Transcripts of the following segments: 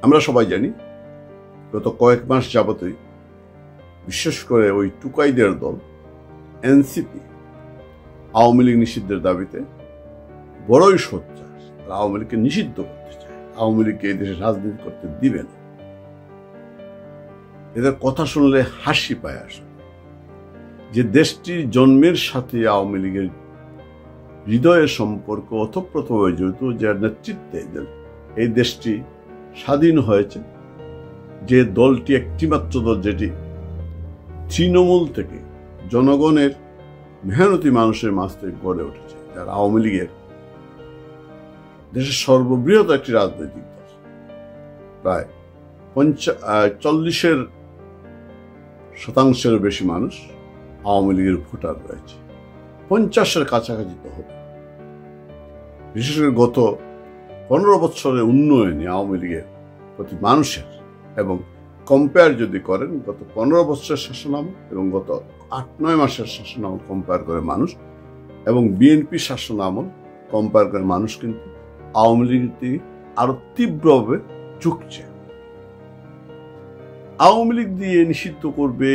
আমরা সবাই জানি গত কয়েক মাস যাবতই বিশেষ করে ওই টুকাইদের দল এনসিপি আওয়ামী লীগ নিষিদ্ধের দাবিতে বড়ই সোচ্চার। তারা আওয়ামী লীগকে নিষিদ্ধ করতে চায়, আওয়ামী লীগকে এই দেশে রাজনীতি করতে দিবে না। এদের কথা শুনলে হাসি পায় আসলে। যে দেশটির জন্মের সাথে আওয়ামী লীগের হৃদয়ের সম্পর্ক ওতপ্রোতভাবে জড়িত, যার নেতৃত্বে এই দেশটি স্বাধীন হয়েছে, যে দলটি একটিমাত্র দল যেটি তৃণমূল থেকে জনগণের মেহনতি মানুষের মাঝ থেকে গড়ে উঠেছে, যার আওয়ামী লীগের দেশের সর্ববৃহৎ একটি রাজনৈতিক দল, প্রায় 40% বেশি মানুষ আওয়ামী লীগের ভোটার রয়েছে, 50-এর কাছাকাছি তো হবে। বিশেষ করে গত 15 বছরের উন্নয়নে আওয়ামী লীগের প্রতি মানুষের, এবং কম্পেয়ার যদি করেন গত 15 বছরের শাসনামল এবং গত 8-9 মাসের শাসনামল কম্পেয়ার করে মানুষ, এবং বিএনপি শাসনামল কম্পেয়ার করে মানুষ, কিন্তু আওয়ামী লীগটি আরো তীব্রভাবে ঝুঁকছে। আওয়ামী লীগ দিয়ে নিষিদ্ধ করবে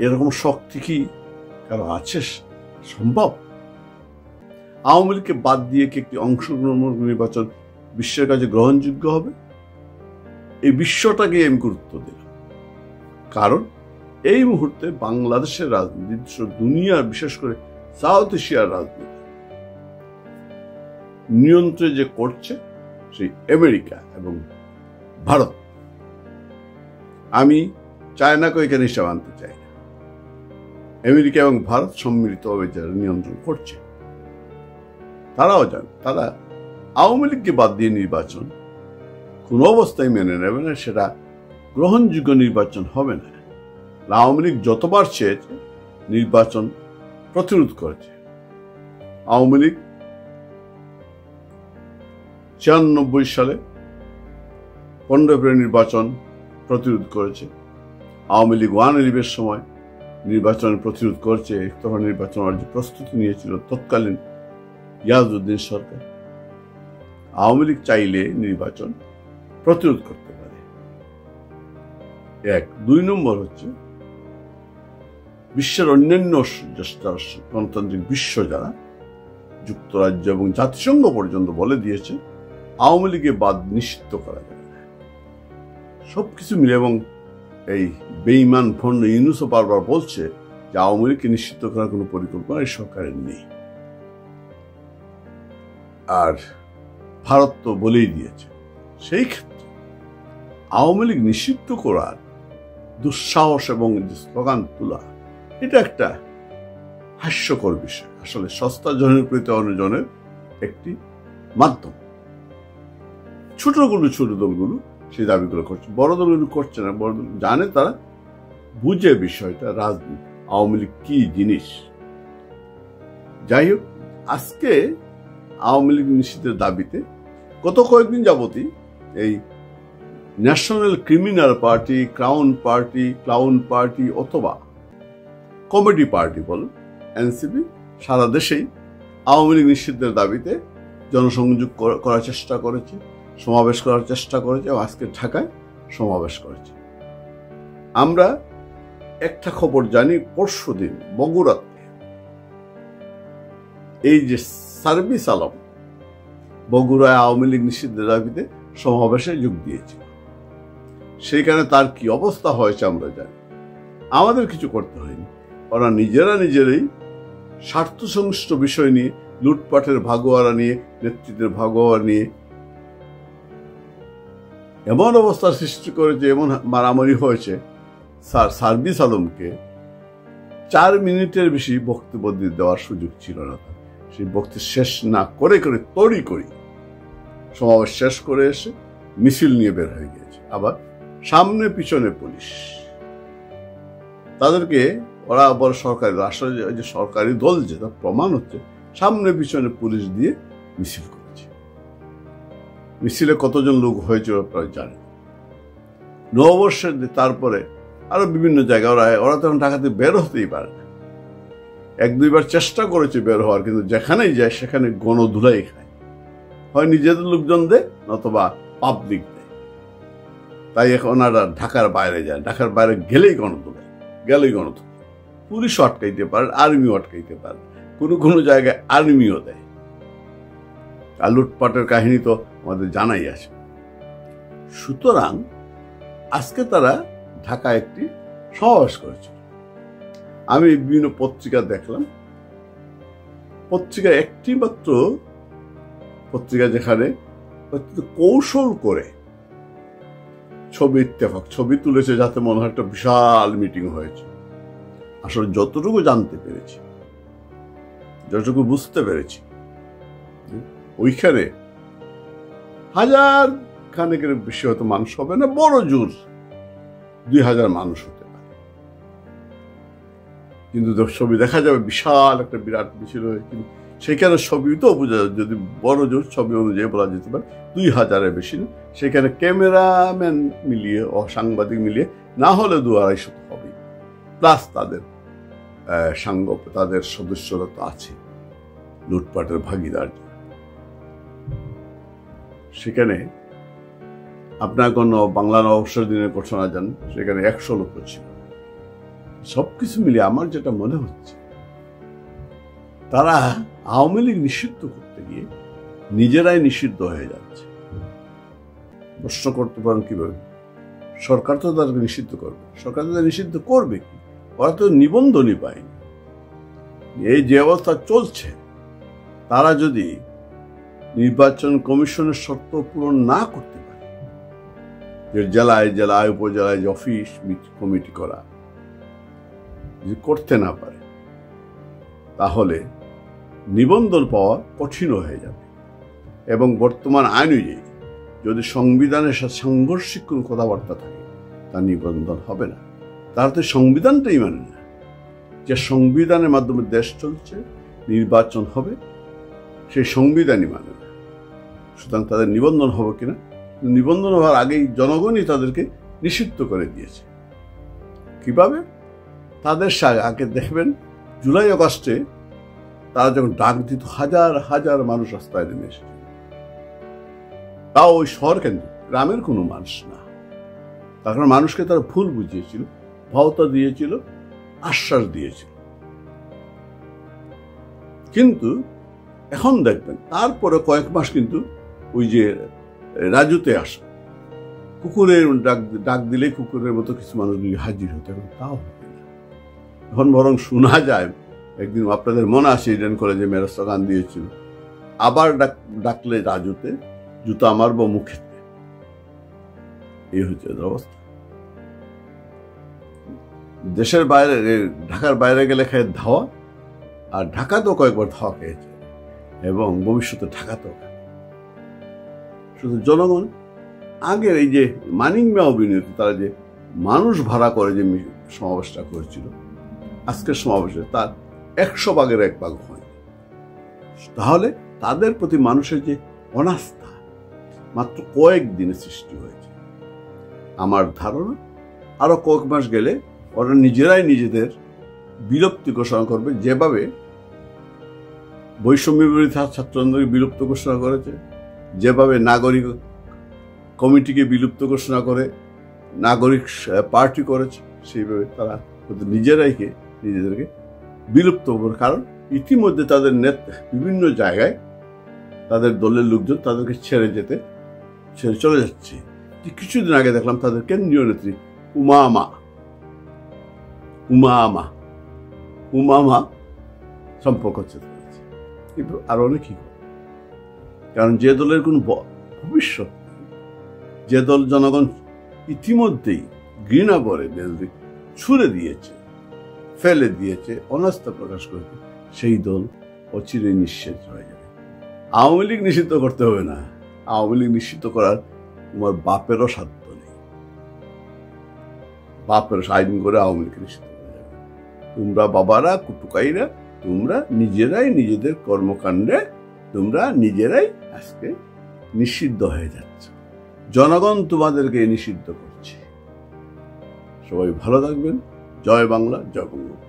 এরকম শক্তি কি কারো আছে? সম্ভব? আওয়ামী লীগকে বাদ দিয়ে কি একটি অংশগ্রহণ নির্বাচন বিশ্বের কাছে গ্রহণযোগ্য হবে? এই বিশ্বটাকে আমি গুরুত্ব দিলাম, কারণ এই মুহূর্তে বাংলাদেশের রাজনীতি, দুনিয়ার বিশেষ করে সাউথ এশিয়ার রাজনীতি নিয়ন্ত্রণ যে করছে সেই আমেরিকা এবং ভারত। আমি চায়নাকে এখানে হিসাব আনতে চাই না। আমেরিকা এবং ভারত সম্মিলিতভাবে যারা নিয়ন্ত্রণ করছে, তারাও জানে তারা আওয়ামী লীগকে বাদ দিয়ে নির্বাচন কোন অবস্থায় মেনে নেবে না, সেটা গ্রহণযোগ্য নির্বাচন হবে না। আওয়ামী লীগ যতবার চেয়েছে নির্বাচন প্রতিরোধ করেছে। আওয়ামী লীগ 96 সালে 15 এপ্রিল নির্বাচন প্রতিরোধ করেছে। আওয়ামী লীগ 111 সময় নির্বাচন প্রতিরোধ করেছে। তখন নির্বাচন যে প্রস্তুতি নিয়েছিল তৎকালীন ইয়াজউদ্দিন সরকার। আওয়ামী লীগ চাইলে নির্বাচন প্রতিরোধ করতে পারে। 1 2 নম্বর হচ্ছে বিশ্বের অন্যান্য গণতান্ত্রিক বিশ্ব যারা, যুক্তরাজ্য এবং জাতিসংঘ পর্যন্ত বলে দিয়েছে আওয়ামী লীগে বাদ নিষিদ্ধ করা যাবে না। সবকিছু মিলে, এবং এই বেঈমান ভণ্ড ইউনূসও বারবার বলছে যে আওয়ামী লীগকে নিষিদ্ধ করার কোনো পরিকল্পনা এই সরকারের নেই। আর ভারত তো বলেই দিয়েছে। সেই ক্ষেত্রে আওয়ামী লীগ নিষিদ্ধ করার দুঃসাহস এবং স্লোগান তোলা, এটা একটা হাস্যকর বিষয়। আসলে সস্তা জনপ্রিয়তা অর্জনের একটি মাধ্যম। ছোট দলগুলো সেই দাবিগুলো করছে, বড় দলগুলো করছে না। বড় দল জানে, তারা বুঝে বিষয়টা, রাজনীতি, আওয়ামী লীগ কি জিনিস। যাই হোক, আজকে আওয়ামী লীগ নিষিদ্ধের দাবিতে গত কয়েকদিন যাবতই এই national criminal party, clown party অথবা কমেডি পার্টি বলুন, এনসিপি, সারা দেশেই আওয়ামী লীগ নিষিদ্ধের দাবিতে জনসংযোগ করার চেষ্টা করেছে, সমাবেশ করার চেষ্টা করেছে, এবং আজকে ঢাকায় সমাবেশ করেছে। আমরা একটা খবর জানি, পরশুদিন বগুড়াতে এই যে সার্ভিস আলম বগুড়ায় আওয়ামী লীগ নিষিদ্ধের দাবিতে সমাবেশে যোগ দিয়েছিল। সেইখানে তার কি অবস্থা হয়েছে আমরা জানি। আমাদের কিছু করতে হয়নি। ওরা নিজেরাই স্বার্থ সংশ্লিষ্ট বিষয় নিয়ে, লুটপাটের ভাগোয়ারা নিয়ে, নেতৃত্বের ভাগোয়ারা নিয়ে এমন অবস্থার সৃষ্টি করেছে, এমন মারামারি হয়েছে। সার্ভিস আলমকে 4 মিনিটের বেশি বক্তব্য দেওয়ার সুযোগ ছিল না। সেই বক্তব্য শেষ না করে তড়িঘড়ি সমাবেশ শেষ করে এসে মিছিল নিয়ে বের হয়ে গিয়েছে। আবার সামনে পিছনে পুলিশ, তাদেরকে ওরা আবার সরকারি, আসলে যে সরকারি দল, যেটা প্রমাণ হচ্ছে সামনে পিছনে পুলিশ দিয়ে মিছিল করেছে। মিছিলে কতজন লোক হয়েছে আপনারা জানেন। নববর্ষের তারপরে আরো বিভিন্ন জায়গায় ওরা তখন ঢাকা থেকে বের হতেই পারে না। 1-2 বার চেষ্টা করেছে বের হওয়ার, কিন্তু যেখানেই যায় সেখানে গণধুলাই খায়। হয় নিজেদের লোকজন দেয় নতবা পাবলিক দেয়। তাই এখন আর ঢাকার বাইরে যায়, ঢাকার বাইরে গেলেই গণতোলে, পুলিশও আটকাইতে পারে, আর্মিও আটকাইতে পারে, কোনো কোনো জায়গায় আর্মিও দেয়। আর লুটপাটের কাহিনী তো আমাদের জানাই আছে। সুতরাং আজকে তারা ঢাকায় একটি সমাবেশ করেছিল। আমি বিভিন্ন পত্রিকা দেখলাম, পত্রিকা একটি মাত্র পত্রিকা যেখানে কৌশল করে ছবি তুলেছে যাতে মনে হয় একটা বিশাল মিটিং হয়েছে। আসলে যতটুকু জানতে পেরেছি, যতটুকু বুঝতে পেরেছি, ওইখানে হাজার খানেকের বেশি হয়তো মানুষ হবে না, বড় জোর 2000 মানুষ হতে পারে। কিন্তু ছবি দেখা যাবে বিশাল একটা বিরাট মিছিল হয়েছে। সেখানে ছবি তো বোঝা যাবে, যদি বড় জোর ছবি অনুযায়ী বলা যেতে পারে 2000-এর বেশি না। সেখানে ক্যামেরাম্যান মিলিয়ে ও সাংবাদিক মিলিয়ে না হলে 200-250 হবে, প্লাস তাদের তাদের সদস্যরা তো আছে লুটপাটের ভাগিদার। সেখানে আপনার কোন বাংলা নববর্ষের দিনের ঘোষণা জান, সেখানে 100 লোক ছিল। সবকিছু মিলিয়ে আমার যেটা মনে হচ্ছে, তারা আওয়ামী লীগ নিষিদ্ধ করতে গিয়ে নিজেরাই নিষিদ্ধ হয়ে যাচ্ছে। প্রশ্ন করতে পারেন কিভাবে? সরকার তো তাদেরকে নিষিদ্ধ করবে, সরকার তাদের নিষিদ্ধ করবে কি? ওরা তো নিবন্ধনই পায়নি। এই যে অবস্থা চলছে, তারা যদি নির্বাচন কমিশনের শর্ত পূরণ না করতে পারে, যে জেলায় উপজেলায় যে অফিস কমিটি করা যদি করতে না পারে, তাহলে নিবন্ধন পাওয়া কঠিন হয়ে যাবে। এবং বর্তমান আইন অনুযায়ী যদি সংবিধানের সাথে সাংঘর্ষিক কোনো কথাবার্তা থাকে, তার নিবন্ধন হবে না। তারা তো সংবিধানটাই মানে না, যে সংবিধানের মাধ্যমে দেশ চলছে, নির্বাচন হবে, সেই সংবিধানই মানে না। সুতরাং তাদের নিবন্ধন হবে কিনা, নিবন্ধন হওয়ার আগেই জনগণই তাদেরকে নিষিদ্ধ করে দিয়েছে। কিভাবে? তাদের আগে দেখবেন জুলাই আগস্টে তারা যখন ডাক দিত, হাজার হাজার মানুষ রাস্তায় নেমে এসেছিল। তাও ওই শহর কেন্দ্র, গ্রামের কোনো মানুষ না। তখন মানুষকে তারা ভুল বুঝিয়েছিল, ভাওতা দিয়েছিল, আশ্বাস দিয়েছিল। কিন্তু এখন দেখবেন তারপরে কয়েক মাস কিন্তু ওই যে রাজুতে আসা, কুকুরের ডাক দিলে কুকুরের মতো কিছু মানুষ হাজির হতে, এখন তাও হবে না। এখন বরং শোনা যায়, একদিন আপনাদের মনে আছে ইডেন কলেজে মেরা স্লোগান দিয়েছিল, আবার ডাকলে রাজুতে জুতা মারবো মুখে। এই হচ্ছে অবস্থা। দেশের বাইরে, ঢাকার বাইরে গেলে খায় ধাওয়া, আর ঢাকাতেও কয়েকবার ধাওয়া খেয়েছে, এবং ভবিষ্যতে ঢাকাতেও। শুধু জনগণ আগের এই যে মানিক মিয়া অভিনীত, তারা যে মানুষ ভাড়া করে যে সমাবেশটা করেছিল, আজকের সমাবেশে তার 100 ভাগের 1 ভাগ হয়। তাহলে তাদের প্রতি মানুষের যে অনাস্থা মাত্র কয়েকদিনে সৃষ্টি হয়েছে। আমার ধারণা আরো কয়েক মাস গেলে ওরা নিজেরাই নিজেদের বিলুপ্তি ঘোষণা করবে, যেভাবে বৈষম্য বিরোধী ছাত্র আন্দোলনকে বিলুপ্ত ঘোষণা করেছে, যেভাবে নাগরিক কমিটিকে বিলুপ্ত ঘোষণা করে নাগরিক পার্টি করেছে, সেইভাবে তারা নিজেদেরকে বিলুপ্ত করবে। কারণ ইতিমধ্যে তাদের বিভিন্ন জায়গায় তাদের দলের লোকজন তাদেরকে ছেড়ে চলে যাচ্ছে। কিছুদিন আগে দেখলাম তাদের কেন্দ্রীয় নেত্রী উমামা সম্পর্ক করেছে, আর অনেকই। কারণ যে দলের কোন ভবিষ্যৎ, যে দল জনগণ ইতিমধ্যেই ঘৃণা করে ছুড়ে দিয়েছে, ফেলে দিয়েছে, অনাস্থা প্রকাশ করেছে, সেই দল অচিরে নিঃশেষ হয়ে যাবে। আওয়ামী লীগ নিষিদ্ধ করতে হবে না, আওয়ামী লীগ নিষিদ্ধ করার তোমার বাপেরও সাধ্য নেই। বাপের আইন করে আওয়ামী লীগ নিষিদ্ধ করে যাবে। তোমরা বাবারা, কুটুকাইরা, তোমরা নিজেরাই নিজেদের কর্মকাণ্ডে তোমরা নিজেরাই আজকে নিষিদ্ধ হয়ে যাচ্ছ। জনগণ তোমাদেরকে নিষিদ্ধ করছে। সবাই ভালো থাকবেন। জয় বাংলা, জয় বঙ্গবন্ধু।